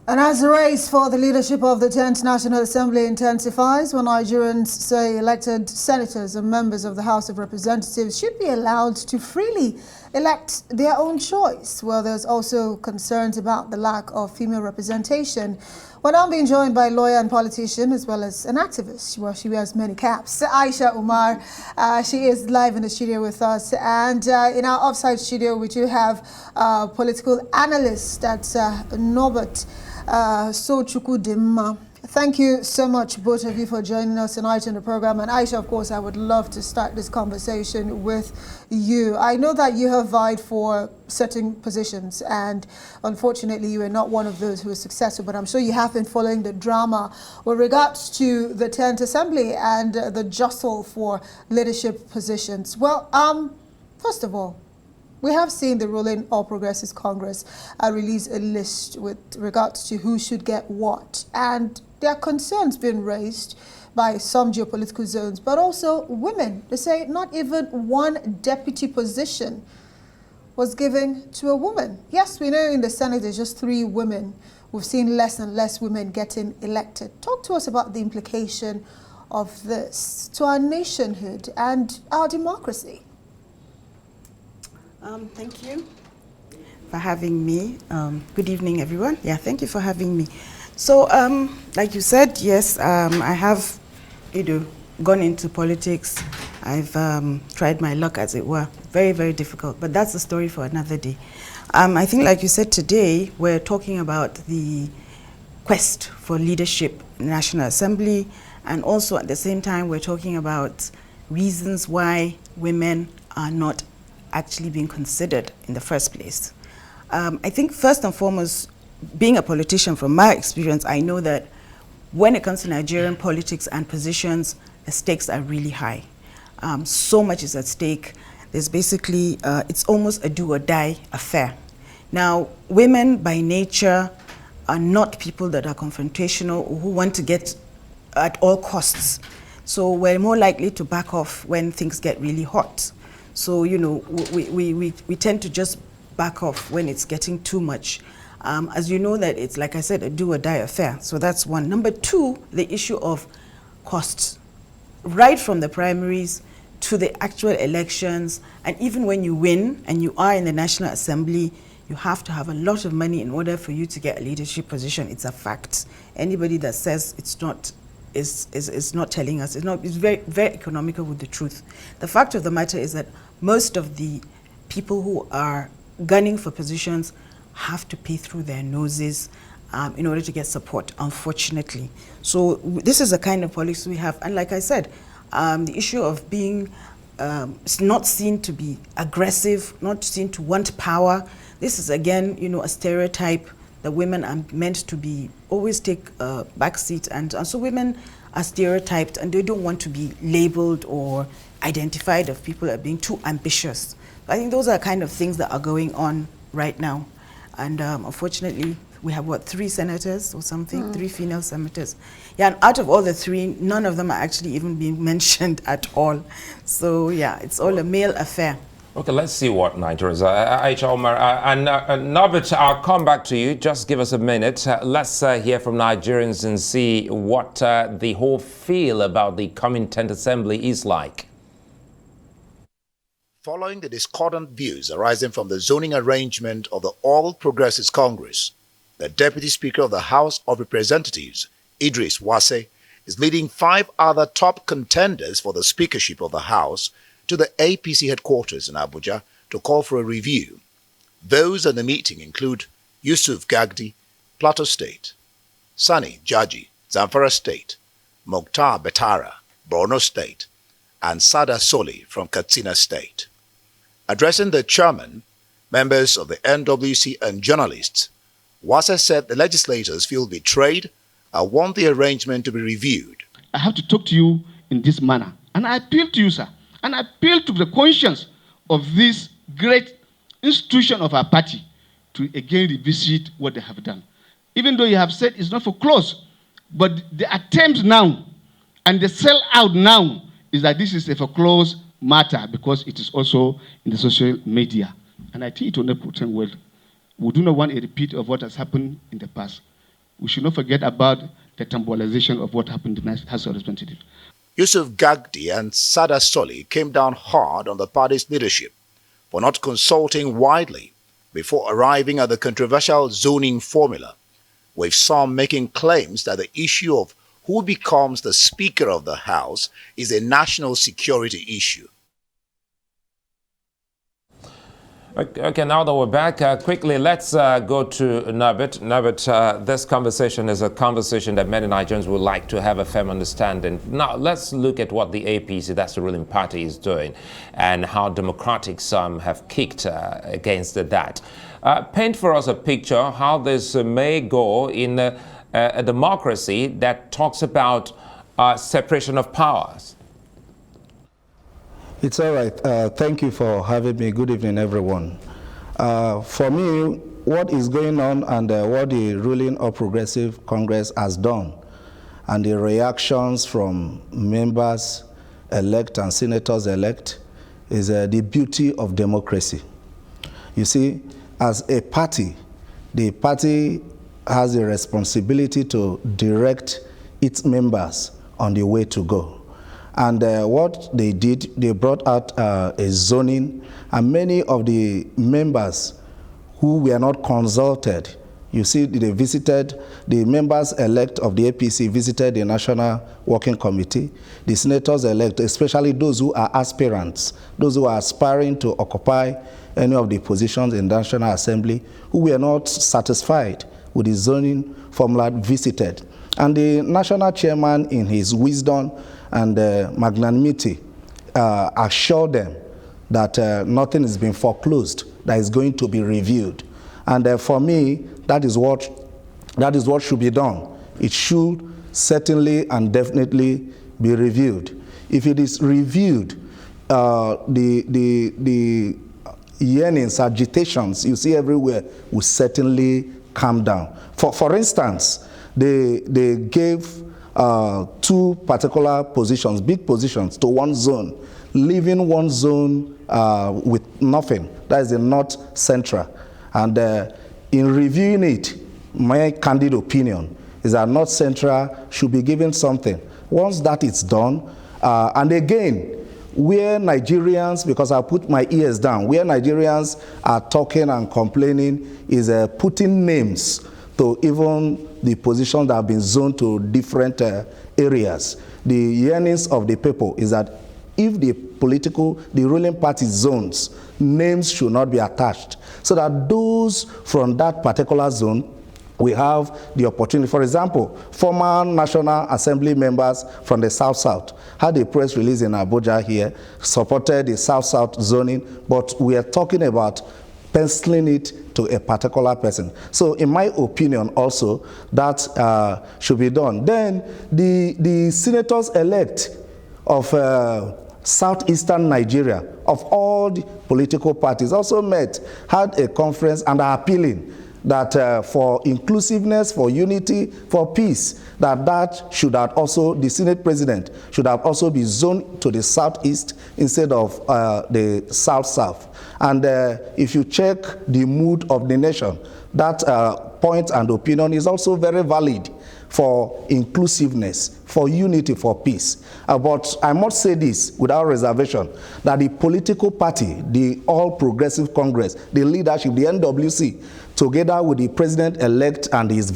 And as the race for the leadership of the 10th National Assembly intensifies, when Nigerians say elected senators and members of the House of Representatives should be allowed to freely elect their own choice, well, there's also concerns about the lack of female representation. Well, I'm being joined by a lawyer and politician as well as an activist. Well, she wears many caps. Aisha Umar, she is live in the studio with us. And in our offsite studio, we do have political analyst, that's Norbert. Sochukwudinma. Thank you so much, both of you, for joining us tonight in the program. And Aisha, of course, I would love to start this conversation with you. I know that you have vied for certain positions, and unfortunately, you are not one of those who is successful, but I'm sure you have been following the drama with regards to the 10th Assembly and the jostle for leadership positions. Well, first of all, we have seen the ruling All Progressives Congress release a list with regards to who should get what. And there are concerns being raised by some geopolitical zones, but also women. They say not even one deputy position was given to a woman. Yes, we know in the Senate there's just 3 women. We've seen less and less women getting elected. Talk to us about the implication of this to our nationhood and our democracy. Thank you for having me. Good evening, everyone. Yeah, thank you for having me. So, like you said, yes, I have, gone into politics. I've tried my luck, as it were. Very, very difficult, but that's a story for another day. I think, like you said, today we're talking about the quest for leadership in the National Assembly, and also at the same time we're talking about reasons why women are not actually being considered in the first place. I think first and foremost, being a politician, from my experience, I know that when it comes to Nigerian politics and positions, the stakes are really high. So much is at stake. There's basically, it's almost a do or die affair. Now, women by nature are not people that are confrontational or who want to get at all costs. So we're more likely to back off when things get really hot. So, we tend to just back off when it's getting too much. As you know, that it's, like I said, a do or die affair. So that's one. Number 2, the issue of costs. Right from the primaries to the actual elections, and even when you win and you are in the National Assembly, you have to have a lot of money in order for you to get a leadership position. It's a fact. Anybody that says it's not is not telling us. It's very, very economical with the truth. The fact of the matter is that most of the people who are gunning for positions have to pay through their noses in order to get support, unfortunately. So this is the kind of policy we have. And like I said, the issue of being not seen to be aggressive, not seen to want power, this is again, a stereotype that women are meant to be, always take a back seat. And so women are stereotyped and they don't want to be labeled or identified as people that are being too ambitious. I think those are kind of things that are going on right now. And unfortunately, we have, 3 senators or something, 3 female senators. Yeah, and out of all the 3, none of them are actually even being mentioned at all. So yeah, it's all a male affair. Okay, let's see what Nigerians are. Aisha, Umar, and Norbert, I'll come back to you. Just give us a minute. Let's hear from Nigerians and see what the whole feel about the coming 10th Assembly is like. Following the discordant views arising from the zoning arrangement of the All Progressives Congress, the Deputy Speaker of the House of Representatives, Idris Wase, is leading 5 other top contenders for the speakership of the House to the APC headquarters in Abuja to call for a review. Those at the meeting include Yusuf Gagdi, Plateau State; Sani Jaji, Zamfara State; Mokhtar Betara, Borno State; and Sada Soli from Katsina State. Addressing the chairman, members of the NWC and journalists, Wase said the legislators feel betrayed and want the arrangement to be reviewed. I have to talk to you in this manner, and I appeal to you, sir, and I appeal to the conscience of this great institution of our party to again revisit what they have done. Even though you have said it's not for close, but the attempt now and the sell out now is that this is a foreclosed matter because it is also in the social media. And I think it will not put well. We do not want a repeat of what has happened in the past. we should not forget about the temporalization of what happened in the House of Representatives. Yusuf Gagdi and Sada Soli came down hard on the party's leadership for not consulting widely before arriving at the controversial zoning formula, with some making claims that the issue of who becomes the Speaker of the House is a national security issue. Okay, now that we're back, quickly, let's go to Norbert. Norbert, this conversation is a conversation that many Nigerians would like to have a firm understanding. Now, let's look at what the APC, that's the ruling party, is doing and how democratic some have kicked against that. Paint for us a picture how this may go in a democracy that talks about separation of powers. It's all right. Thank you for having me. Good evening, everyone. For me, what is going on and what the ruling of Progressive Congress has done and the reactions from members-elect and senators-elect is the beauty of democracy. You see, as a party, the party has a responsibility to direct its members on the way to go. And what they did, they brought out a zoning, and many of the members who were not consulted, you see, they visited, the members-elect of the APC visited the National Working Committee, the senators-elect, especially those who are aspirants, those who are aspiring to occupy any of the positions in the National Assembly, who were not satisfied with the zoning formula, visited. And the national chairman, in his wisdom and magnanimity, assured them that nothing has been foreclosed, that is going to be reviewed. And for me, that is what should be done. It should certainly and definitely be reviewed. If it is reviewed, the yearnings, agitations you see everywhere will certainly calm down. For instance, they gave two particular positions, big positions, to one zone, leaving one zone with nothing. That is the North Central. And in reviewing it, my candid opinion is that North Central should be given something. Once that is done, and again, where Nigerians, because I put my ears down, where Nigerians are talking and complaining is putting names to even the positions that have been zoned to different areas. The yearnings of the people is that if the ruling party zones, names should not be attached, so that those from that particular zone we have the opportunity. For example, former National Assembly members from the South-South had a press release in Abuja here, supported the South-South zoning, but we are talking about penciling it to a particular person. So in my opinion also, that should be done. Then the senators-elect of southeastern Nigeria, of all the political parties, also met, had a conference and are appealing that for inclusiveness, for unity, for peace, that should have also, the Senate President should have also been zoned to the southeast instead of the south-south. And if you check the mood of the nation, that point and opinion is also very valid for inclusiveness, for unity, for peace. But I must say this without reservation, that the political party, the All Progressive Congress, the leadership, the NWC, together with the president-elect and his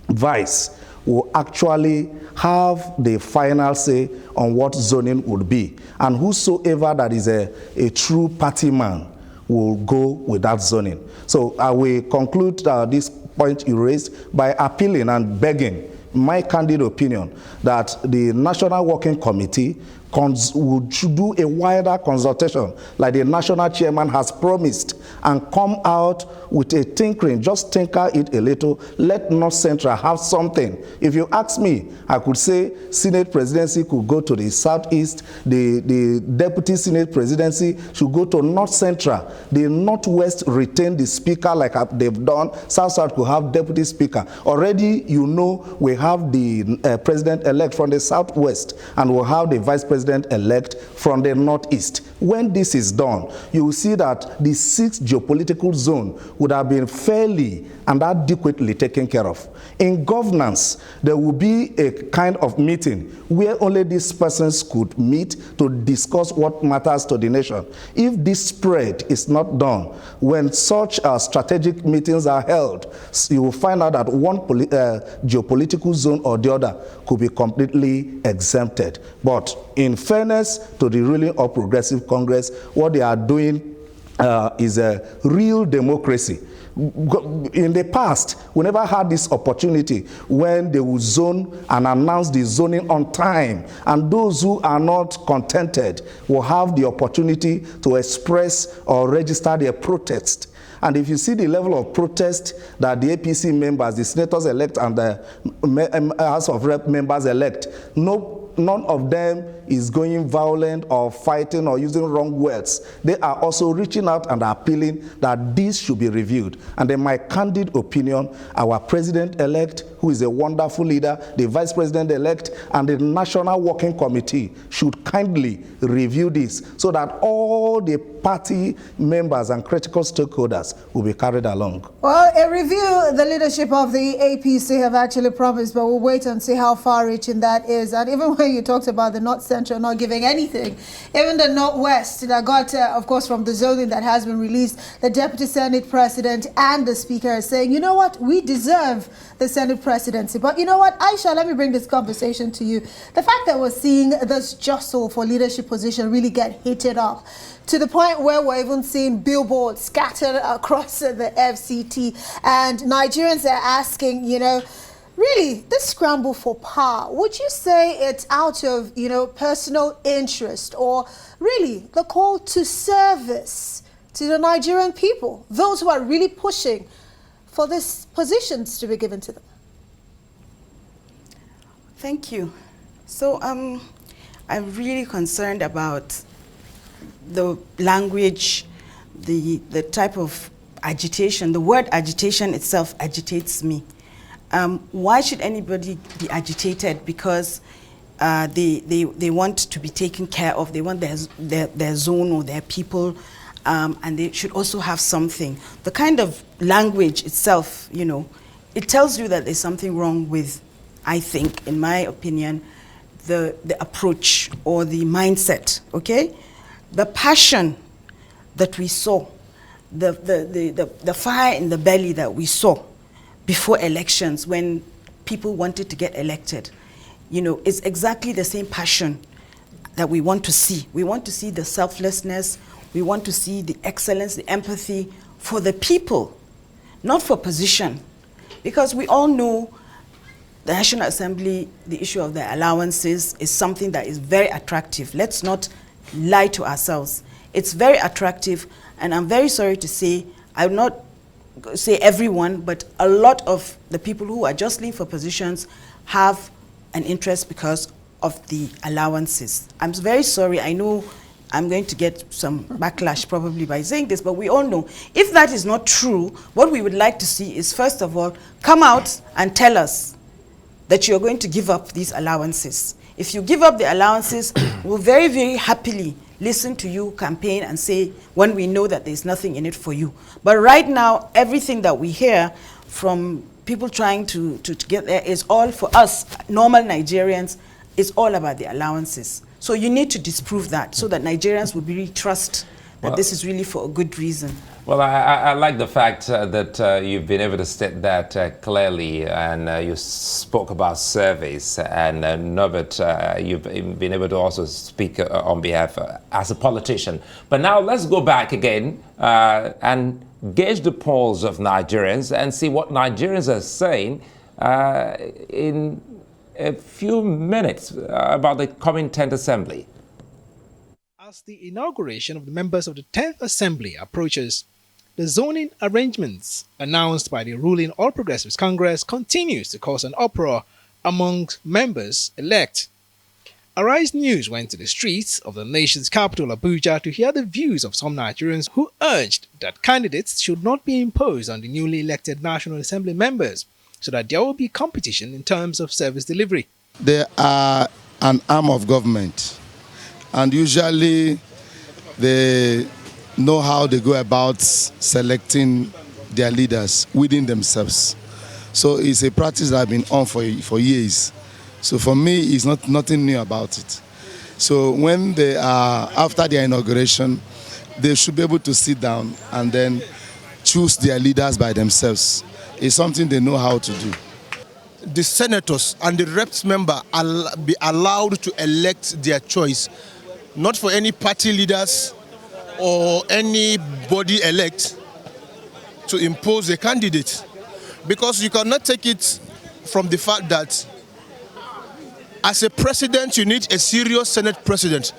vice, will actually have the final say on what zoning would be. And whosoever that is a true party man will go with that zoning. So I will conclude this point you raised by appealing and begging, my candid opinion, that the National Working Committee should do a wider consultation, like the national chairman has promised, and come out with a tinkering, just tinker it a little, let North Central have something. If you ask me, I could say Senate presidency could go to the Southeast, the Deputy Senate presidency should go to North Central, the Northwest retain the speaker like they've done, South-South could have deputy speaker. Already, you know, we have the president-elect from the Southwest, and we'll have the vice president president-elect from the Northeast. When this is done, you will see that the 6th geopolitical zone would have been fairly and adequately taken care of. In governance, there will be a kind of meeting where only these persons could meet to discuss what matters to the nation. If this spread is not done, when such strategic meetings are held, you will find out that one geopolitical zone or the other could be completely exempted. But in fairness to the ruling All Progressive Congress, what they are doing is a real democracy. In the past, we never had this opportunity when they would zone and announce the zoning on time, and those who are not contented will have the opportunity to express or register their protest. And if you see the level of protest that the APC members, the senators-elect and the House of Rep members-elect, none of them is going violent or fighting or using wrong words. They are also reaching out and appealing that this should be reviewed. And in my candid opinion, our president-elect, who is a wonderful leader, the vice president-elect, and the National Working Committee should kindly review this so that all the party members and critical stakeholders will be carried along. Well, a review the leadership of the APC have actually promised, but we'll wait and see how far-reaching that is. And even when you talked about the North Central not giving anything, even the Northwest that got, of course, from the zoning that has been released, the Deputy Senate President and the Speaker are saying, you know what, we deserve the Senate presidency. But you know what, Aisha, let me bring this conversation to you. The fact that we're seeing this jostle for leadership position really get heated up to the point where we're even seeing billboards scattered across the FCT, and Nigerians are asking, you know, really, this scramble for power, would you say it's out of, you know, personal interest, or really the call to service to the Nigerian people, those who are really pushing for these positions to be given to them? Thank you. So I'm really concerned about the language, the type of agitation. The word agitation itself agitates me. Why should anybody be agitated? Because they want to be taken care of. They want their zone or their people, and they should also have something. The kind of language itself, you know, it tells you that there's something wrong with, I think, in my opinion, the approach or the mindset, okay? The passion that we saw, the fire in the belly that we saw before elections when people wanted to get elected, you know, it's exactly the same passion that we want to see. We want to see the selflessness, we want to see the excellence, the empathy for the people, not for position. Because we all know the National Assembly, the issue of the allowances is something that is very attractive. Let's not lie to ourselves. It's very attractive, and I'm very sorry to say, I will not say everyone, but a lot of the people who are jostling for positions have an interest because of the allowances. I'm very sorry. I know I'm going to get some backlash probably by saying this, but we all know if that is not true, what we would like to see is, first of all, come out and tell us that you're going to give up these allowances. If you give up the allowances, we'll very, very happily listen to you campaign and say when we know that there's nothing in it for you. But right now, everything that we hear from people trying to get there is all for us, normal Nigerians, is all about the allowances. So you need to disprove that so that Nigerians will really trust that this is really for a good reason. Well, I like the fact that you've been able to state that clearly, and you spoke about surveys, and Norbert, you've been able to also speak on behalf as a politician. But now let's go back again and gauge the polls of Nigerians and see what Nigerians are saying in a few minutes about the coming 10th Assembly. As the inauguration of the members of the 10th Assembly approaches, the zoning arrangements announced by the ruling All Progressives Congress continues to cause an uproar amongst members-elect. Arise News went to the streets of the nation's capital, Abuja, to hear the views of some Nigerians who urged that candidates should not be imposed on the newly elected National Assembly members so that there will be competition in terms of service delivery. They are an arm of government. and usually they know how they go about selecting their leaders within themselves. So it's a practice that has been on for years. So for me, it's nothing new about it. So when they are, after their inauguration, they should be able to sit down and then choose their leaders by themselves. It's something they know how to do. The senators and the reps member be allowed to elect their choice, not for any party leaders or anybody elect to impose a candidate. Because you cannot take it from the fact that as a president, you need a serious Senate president,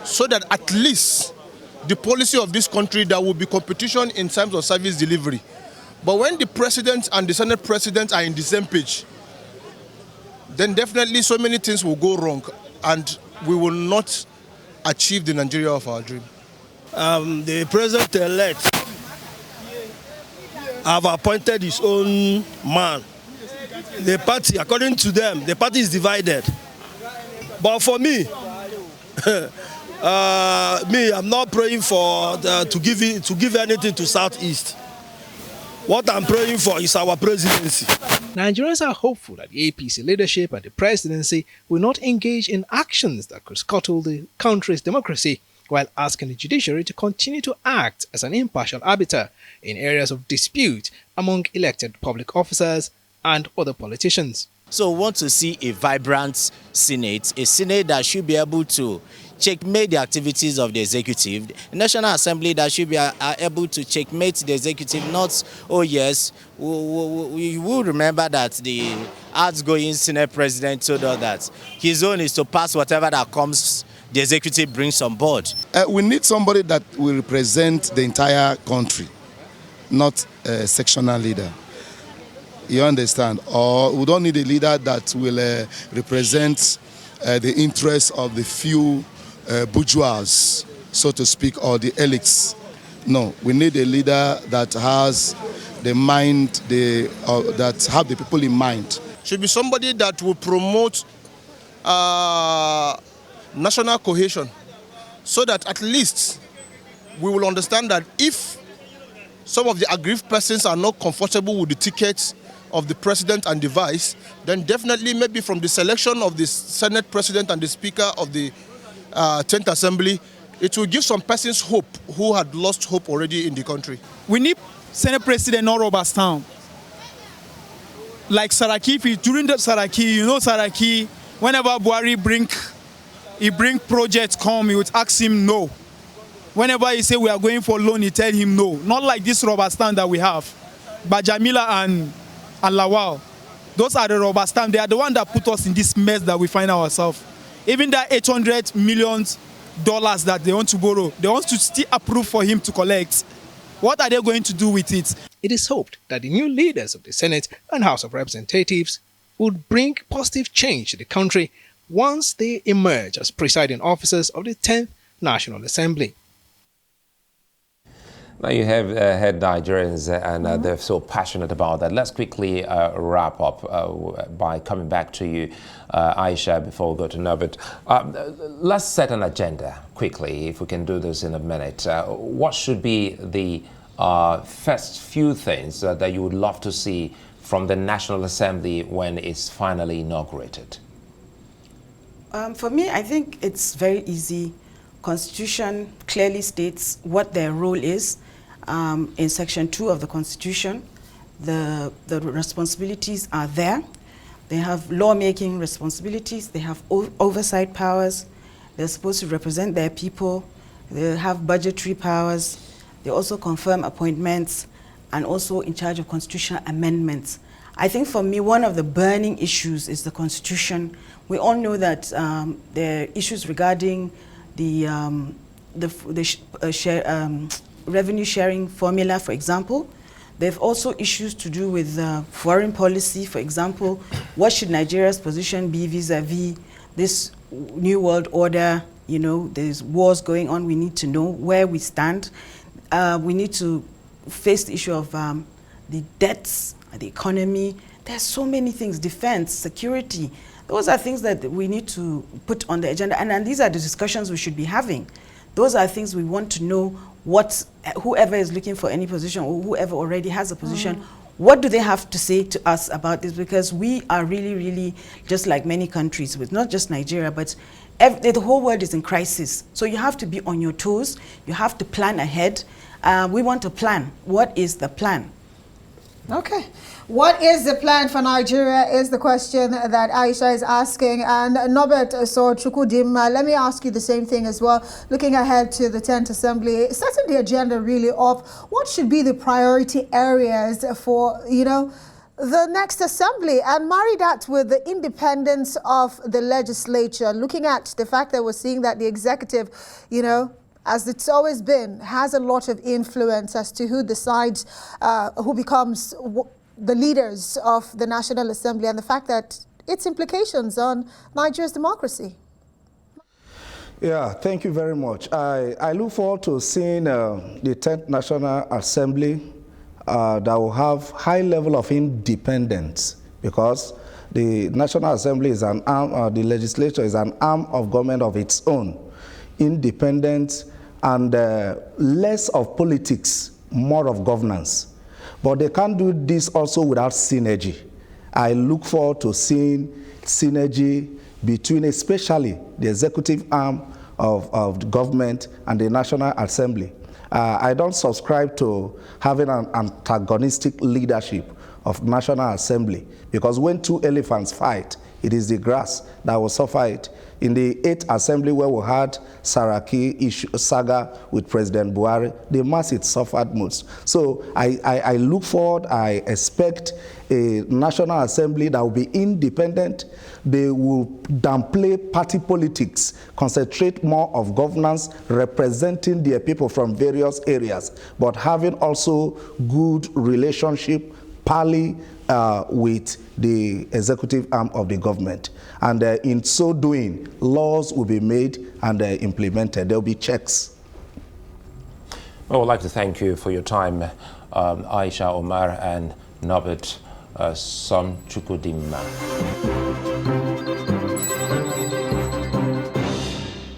so that at least the policy of this country, there will be competition in terms of service delivery. But when the president and the Senate president are in the same page, then definitely so many things will go wrong and we will not achieve the Nigeria of our dream. The president-elect have appointed his own man. The party, according to them, the party is divided. But for me, I'm not praying for to give anything to Southeast. What I'm praying for is our presidency. Nigerians are hopeful that the APC leadership and the presidency will not engage in actions that could scuttle the country's democracy, while asking the judiciary to continue to act as an impartial arbiter in areas of dispute among elected public officers and other politicians. So we want to see a vibrant Senate, a Senate that should be able to checkmate the activities of the executive, a National Assembly that should be able to checkmate the executive, not, oh yes, we will remember that the outgoing Senate president told us that his own is to pass whatever that comes, the executive brings on board. We need somebody that will represent the entire country, not a sectional leader. You understand? Or we don't need a leader that will represent the interests of the few bourgeois, so to speak, or the elites. No, we need a leader that has the mind, that have the people in mind. Should be somebody that will promote national cohesion, so that at least we will understand that if some of the aggrieved persons are not comfortable with the tickets of the president and the vice, then definitely maybe from the selection of the Senate president and the speaker of the 10th Assembly, it will give some persons hope who had lost hope already in the country. We need Senate President Norbert down. Like Saraki, during the Saraki, you know Saraki, whenever Buhari bring projects come, he would ask him no. Whenever he say we are going for loan, he tell him no. Not like this Robert Stamp that we have. But Jamila and Lawal, those are the Robert Stamp. They are the ones that put us in this mess that we find ourselves. Even that $800 million that they want to borrow, they want to still approve for him to collect. What are they going to do with it? It is hoped that the new leaders of the Senate and House of Representatives would bring positive change to the country once they emerge as presiding officers of the 10th National Assembly. Now you have heard Nigerians and they're so passionate about that. Let's quickly wrap up by coming back to you, Aisha, before we go to Norbert. Let's set an agenda quickly, if we can do this in a minute. What should be the first few things that you would love to see from the National Assembly when it's finally inaugurated? For me, I think it's very easy. Constitution clearly states what their role is. In Section 2 of the Constitution, the responsibilities are there. They have lawmaking responsibilities. They have oversight powers. They're supposed to represent their people. They have budgetary powers. They also confirm appointments and also in charge of constitutional amendments. I think for me, one of the burning issues is the Constitution. We all know that there are issues regarding the revenue sharing formula, for example. They have also issues to do with foreign policy, for example. What should Nigeria's position be vis-a-vis this new world order? You know, there's wars going on. We need to know where we stand. We need to face the issue of the debts, the economy. There's so many things, defense, security. Those are things that we need to put on the agenda, and these are the discussions we should be having. Those are things we want to know what whoever is looking for any position or whoever already has a position, what do they have to say to us about this? Because we are really, really just like many countries, with not just Nigeria, but the whole world is in crisis. So you have to be on your toes. You have to plan ahead. We want to plan. What is the plan? Okay. What is the plan for Nigeria is the question that Aisha is asking. And Norbert Sochukwudinma, let me ask you the same thing as well. Looking ahead to the 10th Assembly, setting the agenda really of what should be the priority areas for, you know, the next assembly, and marry that with the independence of the legislature, looking at the fact that we're seeing that the executive, you know, as it's always been, has a lot of influence as to who decides, who becomes the leaders of the National Assembly, and the fact that its implications on Nigeria's democracy. Yeah, thank you very much. I look forward to seeing the 10th National Assembly that will have high level of independence, because the National Assembly is an arm, the legislature is an arm of government of its own, independent and less of politics, more of governance. But they can't do this also without synergy. I look forward to seeing synergy between especially the executive arm of the government and the National Assembly. I don't subscribe to having an antagonistic leadership of National Assembly, because when two elephants fight, it is the grass that will suffer it. In the 8th Assembly, where we had Saraki issue, saga with President Buhari, the masses suffered most. So I look forward, I expect a National Assembly that will be independent. They will downplay party politics, concentrate more of governance, representing their people from various areas, but having also good relationship, parley with the executive arm of the government. And in so doing, laws will be made and implemented. There will be checks. Well, I'd like to thank you for your time, Aisha, Umar, and Norbert Sochukwudinma.